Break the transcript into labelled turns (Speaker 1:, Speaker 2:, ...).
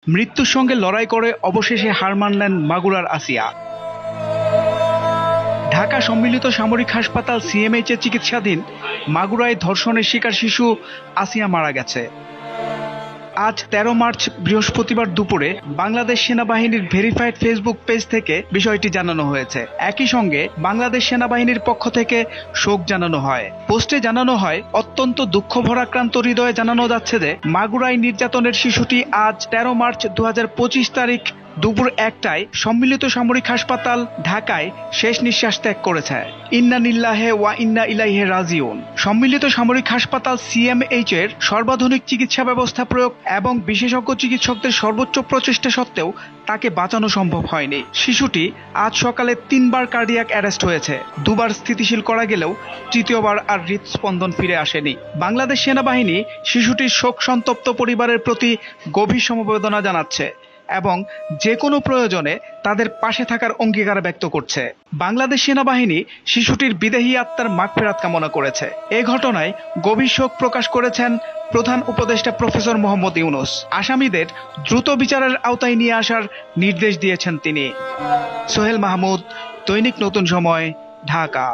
Speaker 1: মৃত্যুর সঙ্গে লড়াই করে অবশেষে হার মানলেন মাগুরার আসিয়া। ঢাকা সম্মিলিত সামরিক হাসপাতাল সিএমএইচে চিকিৎসাধীন মাগুরায় ধর্ষণের শিকার শিশু আসিয়া মারা গেছে। আজ ১৩ মার্চ বৃহস্পতিবার দুপুরে বাংলাদেশ সেনাবাহিনীর ভেরিফাইড ফেসবুক পেজ থেকে বিষয়টি জানানো হয়েছে। একই সঙ্গে বাংলাদেশ সেনাবাহিনীর পক্ষ থেকে শোক জানানো হয়। পোস্টে জানানো হয়, অত্যন্ত দুঃখ ভরাক্রান্ত হৃদয়ে জানানো যাচ্ছে যে মাগুরায় নির্যাতনের শিশুটি আজ ১৩ মার্চ ২০২৫ তারিখ দুপুর ১টায় সম্মিলিত সামরিক হাসপাতাল ঢাকায় শেষ নিঃশ্বাস ত্যাগ করেছে। ইন্না লিল্লাহি ওয়া ইন্না ইলাইহি রাজিউন। সম্মিলিত সামরিক হাসপাতাল সিএমএইচ এর সর্বাধুনিক চিকিৎসা ব্যবস্থা প্রয়োগ এবং বিশেষজ্ঞ চিকিৎসকদের সর্বোচ্চ প্রচেষ্টা সত্ত্বেও তাকে বাঁচানো সম্ভব হয়নি। শিশুটি আজ সকালে ৩বার কার্ডিয়াক অ্যারেস্ট হয়েছে। ২বার স্থিতিশীল করা গেলেও তৃতীয়বার আর হৃদস্পন্দন ফিরে আসেনি। বাংলাদেশ সেনাবাহিনী শিশুটির শোক সন্তপ্ত পরিবারের প্রতি গভীর সমবেদনা জানাচ্ছে এবং যে কোনো প্রয়োজনে তাদের পাশে থাকার অঙ্গীকার ব্যক্ত করছে। বাংলাদেশ সেনাবাহিনী শিশুটির বিদেহী আত্মার মাগফিরাত কামনা করেছে। এ ঘটনায় গভীর শোক প্রকাশ করেছেন প্রধান উপদেষ্টা প্রফেসর মোহাম্মদ ইউনূস। আসামিদের দ্রুত বিচারের আওতায় নিয়ে আসার নির্দেশ দিয়েছেন তিনি। সোহেল মাহমুদ, দৈনিক নতুন সময়, ঢাকা।